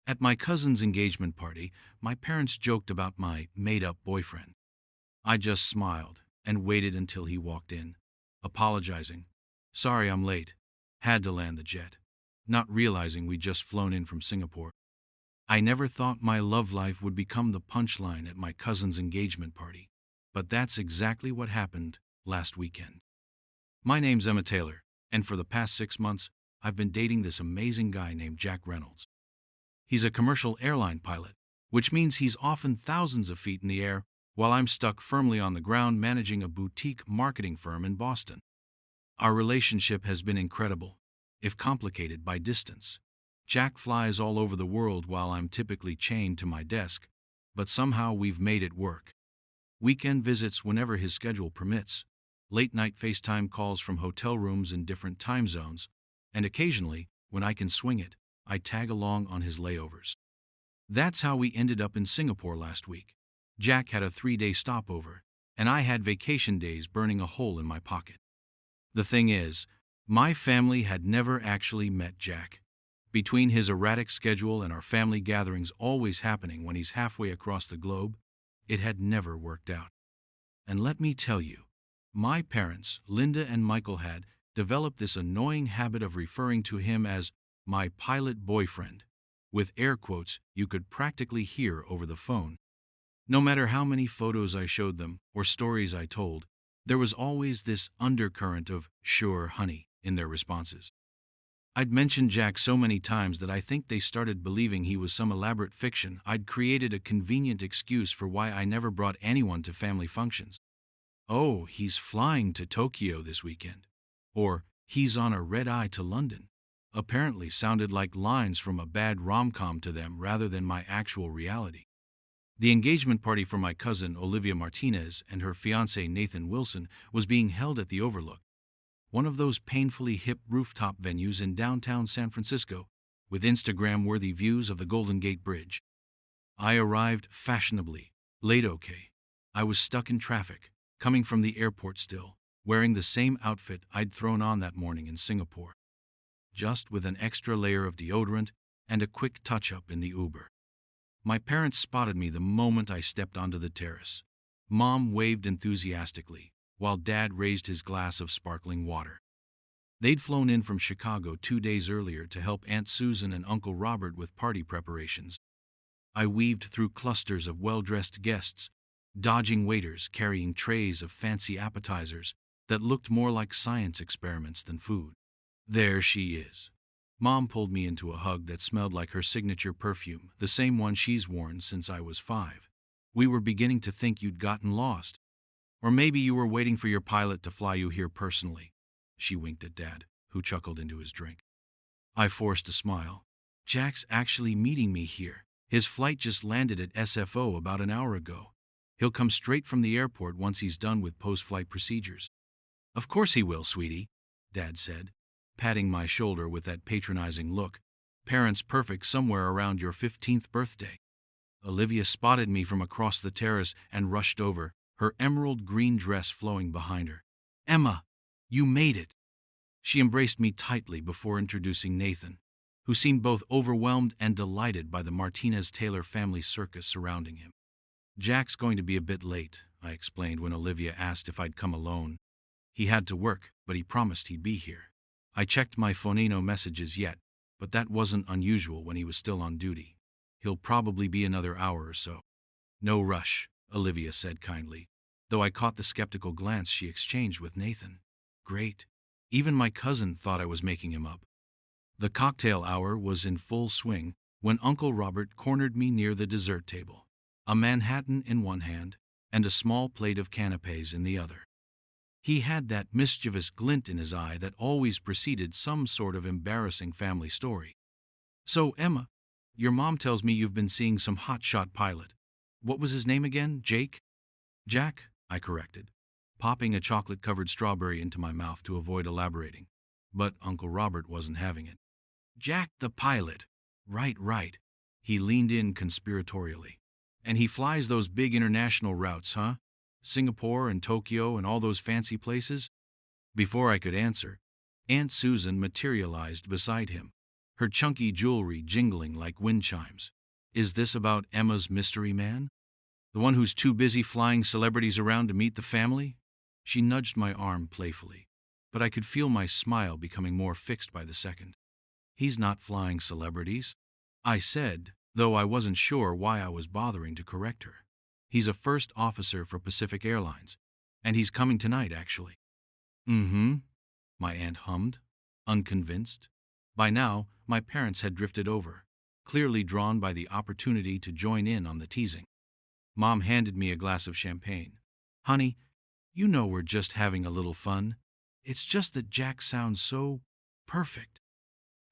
At my cousin's engagement party, my parents joked about my made-up boyfriend. I just smiled and waited until he walked in, apologizing. Sorry I'm late. Had to land the jet. Not realizing we'd just flown in from Singapore. I never thought my love life would become the punchline at my cousin's engagement party. But that's exactly what happened last weekend. My name's Emma Taylor, and for the past 6 months, I've been dating this amazing guy named Jack Reynolds. He's a commercial airline pilot, which means he's often thousands of feet in the air while I'm stuck firmly on the ground managing a boutique marketing firm in Boston. Our relationship has been incredible, if complicated by distance. Jack flies all over the world while I'm typically chained to my desk, but somehow we've made it work. Weekend visits whenever his schedule permits, late-night FaceTime calls from hotel rooms in different time zones, and occasionally, when I can swing it, I tag along on his layovers. That's how we ended up in Singapore last week. Jack had a 3-day stopover, and I had vacation days burning a hole in my pocket. The thing is, my family had never actually met Jack. Between his erratic schedule and our family gatherings always happening when he's halfway across the globe, it had never worked out. And let me tell you, my parents, Linda and Michael, had developed this annoying habit of referring to him as my pilot boyfriend, with air quotes you could practically hear over the phone. No matter how many photos I showed them or stories I told, there was always this undercurrent of "sure, honey" in their responses. I'd mentioned Jack so many times that I think they started believing he was some elaborate fiction. I'd created a convenient excuse for why I never brought anyone to family functions. Oh, he's flying to Tokyo this weekend. Or, he's on a red-eye to London. Apparently sounded like lines from a bad rom-com to them rather than my actual reality. The engagement party for my cousin Olivia Martinez and her fiancé Nathan Wilson was being held at the Overlook, one of those painfully hip rooftop venues in downtown San Francisco, with Instagram-worthy views of the Golden Gate Bridge. I arrived fashionably, late okay. I was stuck in traffic, coming from the airport still, wearing the same outfit I'd thrown on that morning in Singapore, just with an extra layer of deodorant and a quick touch-up in the Uber. My parents spotted me the moment I stepped onto the terrace. Mom waved enthusiastically, while Dad raised his glass of sparkling water. They'd flown in from Chicago 2 days earlier to help Aunt Susan and Uncle Robert with party preparations. I weaved through clusters of well-dressed guests, dodging waiters carrying trays of fancy appetizers that looked more like science experiments than food. There she is. Mom pulled me into a hug that smelled like her signature perfume, the same one she's worn since I was 5. We were beginning to think you'd gotten lost. Or maybe you were waiting for your pilot to fly you here personally. She winked at Dad, who chuckled into his drink. I forced a smile. Jack's actually meeting me here. His flight just landed at SFO about an hour ago. He'll come straight from the airport once he's done with post-flight procedures. Of course he will, sweetie, Dad said, patting my shoulder with that patronizing look. Parents perfect somewhere around your 15th birthday. Olivia spotted me from across the terrace and rushed over, her emerald green dress flowing behind her. Emma, you made it. She embraced me tightly before introducing Nathan, who seemed both overwhelmed and delighted by the Martinez-Taylor family circus surrounding him. Jack's going to be a bit late, I explained when Olivia asked if I'd come alone. He had to work, but he promised he'd be here. I checked my Phonino messages yet, but that wasn't unusual when he was still on duty. He'll probably be another hour or so. No rush, Olivia said kindly, though I caught the skeptical glance she exchanged with Nathan. Great. Even my cousin thought I was making him up. The cocktail hour was in full swing when Uncle Robert cornered me near the dessert table, a Manhattan in one hand and a small plate of canapés in the other. He had that mischievous glint in his eye that always preceded some sort of embarrassing family story. So, Emma, your mom tells me you've been seeing some hotshot pilot. What was his name again? Jake? Jack, I corrected, popping a chocolate-covered strawberry into my mouth to avoid elaborating. But Uncle Robert wasn't having it. Jack the pilot. Right. He leaned in conspiratorially. And he flies those big international routes, huh? Singapore and Tokyo and all those fancy places? Before I could answer, Aunt Susan materialized beside him, her chunky jewelry jingling like wind chimes. Is this about Emma's mystery man? The one who's too busy flying celebrities around to meet the family? She nudged my arm playfully, but I could feel my smile becoming more fixed by the second. He's not flying celebrities, I said, though I wasn't sure why I was bothering to correct her. He's a first officer for Pacific Airlines, and he's coming tonight, actually. Mm-hmm, my aunt hummed, unconvinced. By now, my parents had drifted over, clearly drawn by the opportunity to join in on the teasing. Mom handed me a glass of champagne. Honey, you know we're just having a little fun. It's just that Jack sounds so perfect.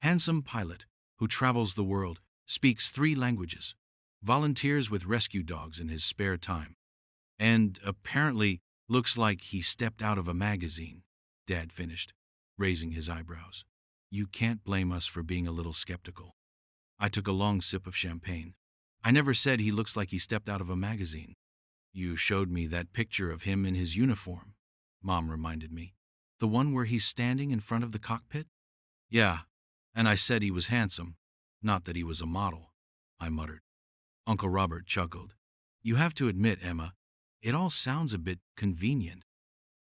Handsome pilot who travels the world, speaks 3 languages, volunteers with rescue dogs in his spare time, and apparently looks like he stepped out of a magazine, Dad finished, raising his eyebrows. You can't blame us for being a little skeptical. I took a long sip of champagne. I never said he looks like he stepped out of a magazine. You showed me that picture of him in his uniform, Mom reminded me. The one where he's standing in front of the cockpit? Yeah, and I said he was handsome, not that he was a model, I muttered. Uncle Robert chuckled. You have to admit, Emma, it all sounds a bit convenient.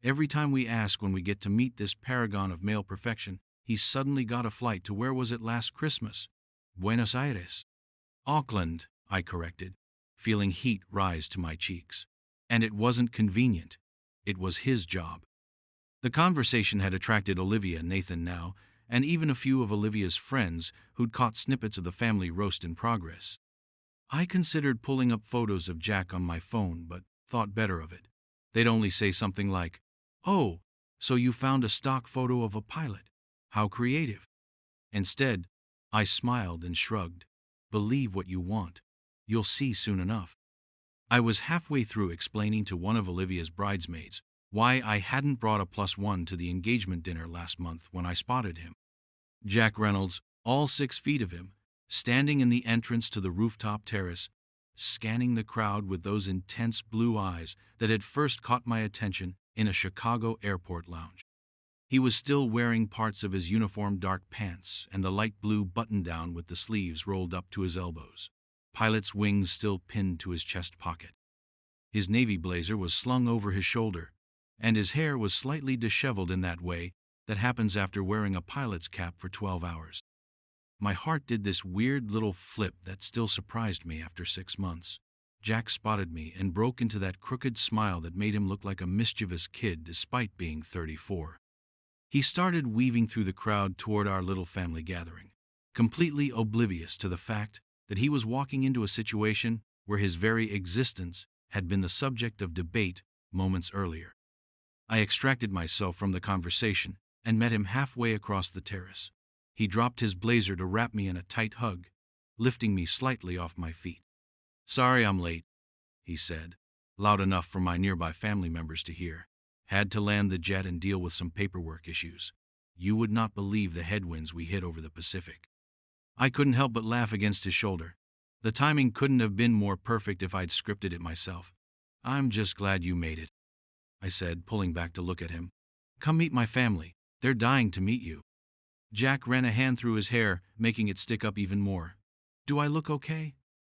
Every time we ask when we get to meet this paragon of male perfection, he's suddenly got a flight to where was it last Christmas? Buenos Aires. Auckland, I corrected, feeling heat rise to my cheeks. And it wasn't convenient. It was his job. The conversation had attracted Olivia and Nathan now, and even a few of Olivia's friends who'd caught snippets of the family roast in progress. I considered pulling up photos of Jack on my phone, but thought better of it. They'd only say something like, "Oh, so you found a stock photo of a pilot. How creative." Instead, I smiled and shrugged. Believe what you want. You'll see soon enough. I was halfway through explaining to one of Olivia's bridesmaids why I hadn't brought a +1 to the engagement dinner last month when I spotted him. Jack Reynolds, all 6 feet of him, standing in the entrance to the rooftop terrace, scanning the crowd with those intense blue eyes that had first caught my attention in a Chicago airport lounge. He was still wearing parts of his uniform dark pants and the light blue button-down with the sleeves rolled up to his elbows, pilot's wings still pinned to his chest pocket. His navy blazer was slung over his shoulder, and his hair was slightly disheveled in that way that happens after wearing a pilot's cap for 12 hours. My heart did this weird little flip that still surprised me after 6 months. Jack spotted me and broke into that crooked smile that made him look like a mischievous kid despite being 34. He started weaving through the crowd toward our little family gathering, completely oblivious to the fact that he was walking into a situation where his very existence had been the subject of debate moments earlier. I extracted myself from the conversation and met him halfway across the terrace. He dropped his blazer to wrap me in a tight hug, lifting me slightly off my feet. Sorry I'm late, he said, loud enough for my nearby family members to hear. Had to land the jet and deal with some paperwork issues. You would not believe the headwinds we hit over the Pacific. I couldn't help but laugh against his shoulder. The timing couldn't have been more perfect if I'd scripted it myself. I'm just glad you made it, I said, pulling back to look at him. Come meet my family. They're dying to meet you. Jack ran a hand through his hair, making it stick up even more. Do I look okay?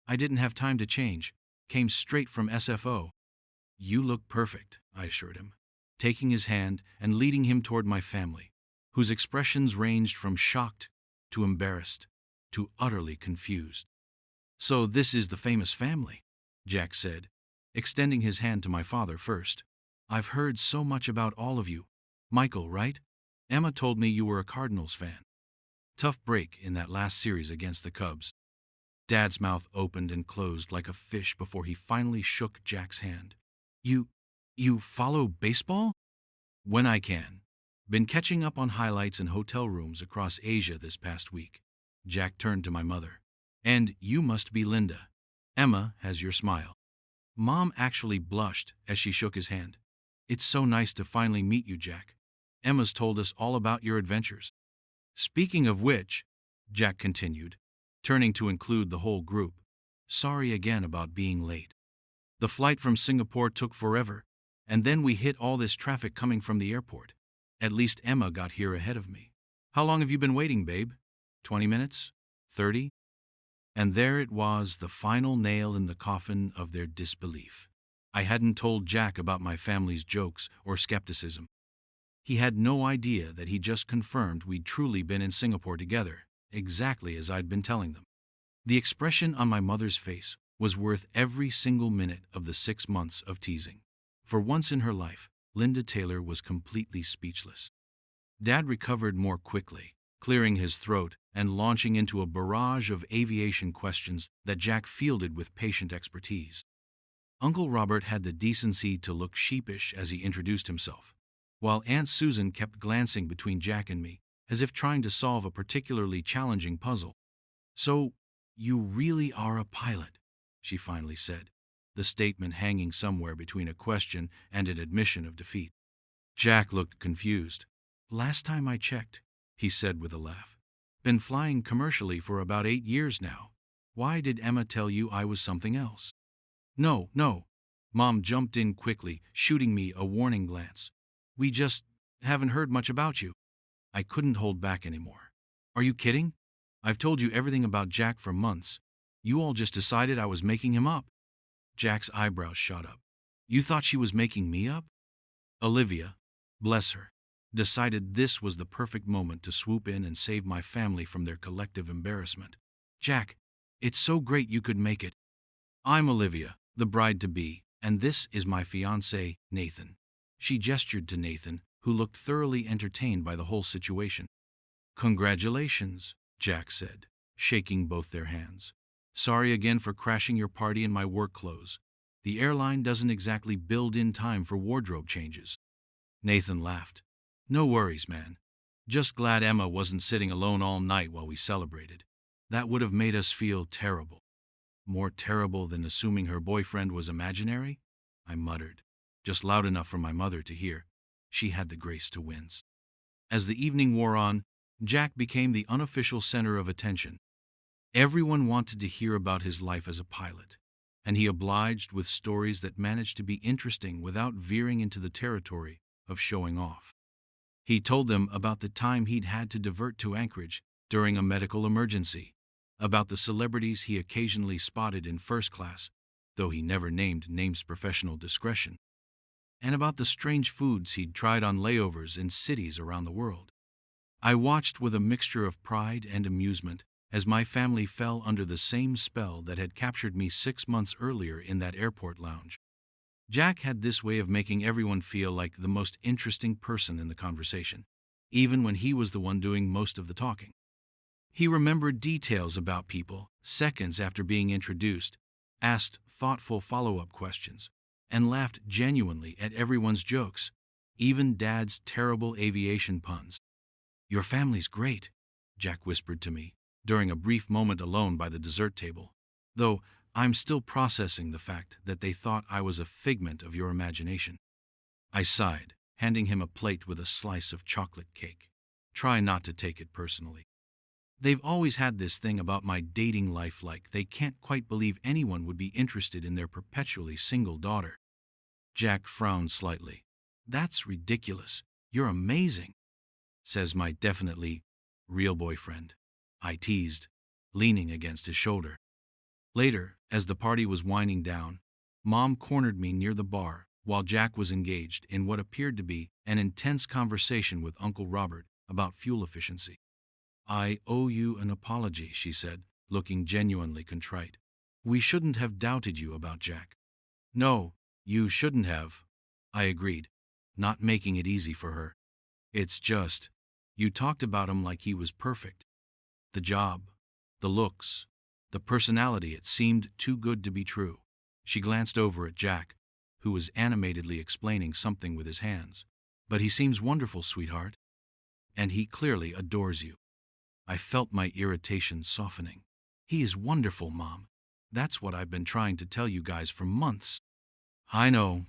I didn't have time to change. Came straight from SFO. You look perfect, I assured him, taking his hand and leading him toward my family, whose expressions ranged from shocked to embarrassed to utterly confused. So this is the famous family, Jack said, extending his hand to my father first. I've heard so much about all of you. Michael, right? Emma told me you were a Cardinals fan. Tough break in that last series against the Cubs. Dad's mouth opened and closed like a fish before he finally shook Jack's hand. You follow baseball? When I can. Been catching up on highlights in hotel rooms across Asia this past week. Jack turned to my mother. And you must be Linda. Emma has your smile. Mom actually blushed as she shook his hand. It's so nice to finally meet you, Jack. Emma's told us all about your adventures. Speaking of which, Jack continued, turning to include the whole group, sorry again about being late. The flight from Singapore took forever, and then we hit all this traffic coming from the airport. At least Emma got here ahead of me. How long have you been waiting, babe? 20 minutes? 30? And there it was, the final nail in the coffin of their disbelief. I hadn't told Jack about my family's jokes or skepticism. He had no idea that he just confirmed we'd truly been in Singapore together, exactly as I'd been telling them. The expression on my mother's face was worth every single minute of the 6 months of teasing. For once in her life, Linda Taylor was completely speechless. Dad recovered more quickly, clearing his throat and launching into a barrage of aviation questions that Jack fielded with patient expertise. Uncle Robert had the decency to look sheepish as he introduced himself, while Aunt Susan kept glancing between Jack and me, as if trying to solve a particularly challenging puzzle. "So, you really are a pilot," she finally said, the statement hanging somewhere between a question and an admission of defeat. Jack looked confused. "Last time I checked," he said with a laugh. "Been flying commercially for about 8 years now. Why did Emma tell you I was something else?" No. Mom jumped in quickly, shooting me a warning glance. "We just haven't heard much about you." I couldn't hold back anymore. "Are you kidding? I've told you everything about Jack for months. You all just decided I was making him up." Jack's eyebrows shot up. "You thought she was making me up?" Olivia, bless her, decided this was the perfect moment to swoop in and save my family from their collective embarrassment. "Jack, it's so great you could make it. I'm Olivia, the bride-to-be, and this is my fiancé, Nathan." She gestured to Nathan, who looked thoroughly entertained by the whole situation. "Congratulations," Jack said, shaking both their hands. "Sorry again for crashing your party in my work clothes. The airline doesn't exactly build in time for wardrobe changes." Nathan laughed. "No worries, man. Just glad Emma wasn't sitting alone all night while we celebrated. That would have made us feel terrible." "More terrible than assuming her boyfriend was imaginary?" I muttered, just loud enough for my mother to hear. She had the grace to wince. As the evening wore on, Jack became the unofficial center of attention. Everyone wanted to hear about his life as a pilot, and he obliged with stories that managed to be interesting without veering into the territory of showing off. He told them about the time he'd had to divert to Anchorage during a medical emergency, about the celebrities he occasionally spotted in first class, though he never named names professional discretion, and about the strange foods he'd tried on layovers in cities around the world. I watched with a mixture of pride and amusement as my family fell under the same spell that had captured me 6 months earlier in that airport lounge. Jack had this way of making everyone feel like the most interesting person in the conversation, even when he was the one doing most of the talking. He remembered details about people seconds after being introduced, asked thoughtful follow-up questions, and laughed genuinely at everyone's jokes, even Dad's terrible aviation puns. "Your family's great," Jack whispered to me during a brief moment alone by the dessert table, "though I'm still processing the fact that they thought I was a figment of your imagination." I sighed, handing him a plate with a slice of chocolate cake. "Try not to take it personally. They've always had this thing about my dating life, like they can't quite believe anyone would be interested in their perpetually single daughter." Jack frowned slightly. "That's ridiculous. You're amazing," says my definitely real boyfriend, I teased, leaning against his shoulder. Later, as the party was winding down, Mom cornered me near the bar while Jack was engaged in what appeared to be an intense conversation with Uncle Robert about fuel efficiency. "I owe you an apology," she said, looking genuinely contrite. "We shouldn't have doubted you about Jack." "No, you shouldn't have," I agreed, not making it easy for her. "It's just, you talked about him like he was perfect. The job, the looks, the personality, it seemed too good to be true." She glanced over at Jack, who was animatedly explaining something with his hands. "But he seems wonderful, sweetheart. And he clearly adores you." I felt my irritation softening. "He is wonderful, Mom. That's what I've been trying to tell you guys for months." I know.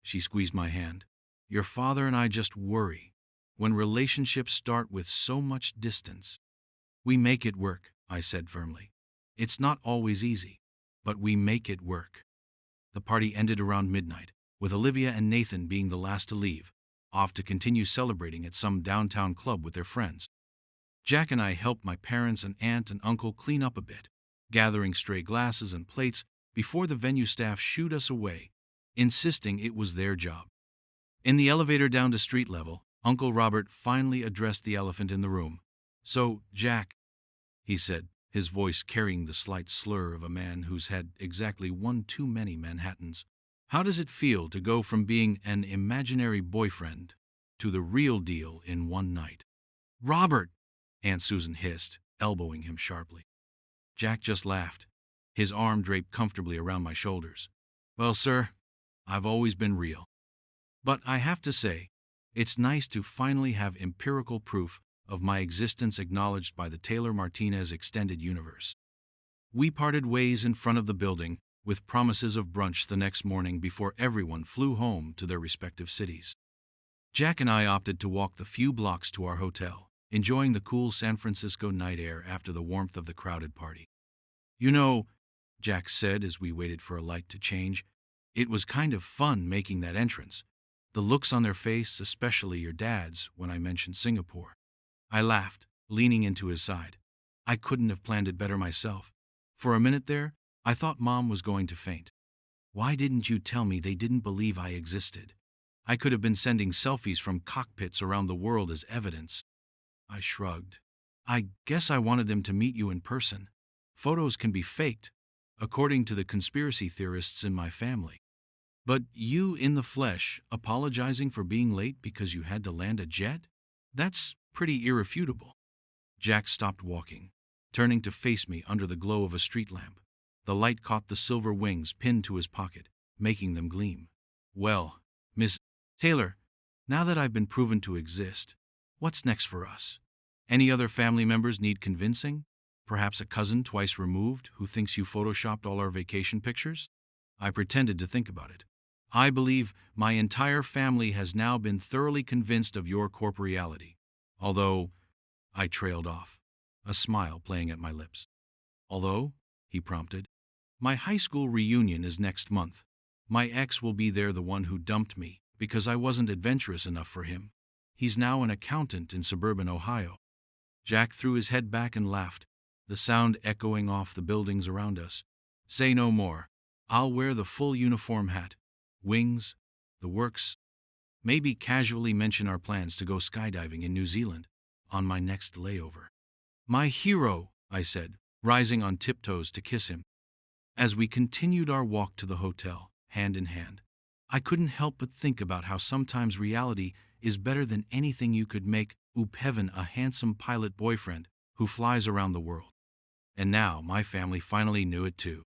She squeezed my hand. "Your father and I just worry when relationships start with so much distance." "We make it work," I said firmly. "It's not always easy, but we make it work." The party ended around midnight, with Olivia and Nathan being the last to leave, off to continue celebrating at some downtown club with their friends. Jack and I helped my parents and aunt and uncle clean up a bit, gathering stray glasses and plates before the venue staff shooed us away, insisting it was their job. In the elevator down to street level, Uncle Robert finally addressed the elephant in the room. "So, Jack," he said, his voice carrying the slight slur of a man who's had exactly one too many Manhattans, "how does it feel to go from being an imaginary boyfriend to the real deal in one night?" "Robert!" Aunt Susan hissed, elbowing him sharply. Jack just laughed, his arm draped comfortably around my shoulders. "Well, sir, I've always been real. But I have to say, it's nice to finally have empirical proof of my existence acknowledged by the Taylor Martinez Extended Universe." We parted ways in front of the building, with promises of brunch the next morning before everyone flew home to their respective cities. Jack and I opted to walk the few blocks to our hotel, enjoying the cool San Francisco night air after the warmth of the crowded party. "You know," Jack said as we waited for a light to change, "it was kind of fun making that entrance. The looks on their face, especially your dad's, when I mentioned Singapore." I laughed, leaning into his side. I couldn't have planned it better myself. For a minute there, I thought Mom was going to faint. "Why didn't you tell me they didn't believe I existed? I could have been sending selfies from cockpits around the world as evidence." I shrugged. "I guess I wanted them to meet you in person. Photos can be faked, according to the conspiracy theorists in my family. But you in the flesh, apologizing for being late because you had to land a jet? That's pretty irrefutable." Jack stopped walking, turning to face me under the glow of a street lamp. The light caught the silver wings pinned to his pocket, making them gleam. "Well, Miss Taylor, now that I've been proven to exist, what's next for us? Any other family members need convincing? Perhaps a cousin twice removed who thinks you photoshopped all our vacation pictures?" I pretended to think about it. "I believe my entire family has now been thoroughly convinced of your corporeality. Although," I trailed off, a smile playing at my lips. "Although," he prompted, "my high school reunion is next month. My ex will be there, the one who dumped me because I wasn't adventurous enough for him. He's now an accountant in suburban Ohio." Jack threw his head back and laughed, the sound echoing off the buildings around us. "Say no more. I'll wear the full uniform hat, wings, the works. Maybe casually mention our plans to go skydiving in New Zealand on my next layover." "My hero," I said, rising on tiptoes to kiss him. As we continued our walk to the hotel, hand in hand, I couldn't help but think about how sometimes reality is better than anything you could make. Heaven, a handsome pilot boyfriend who flies around the world. And now my family finally knew it too.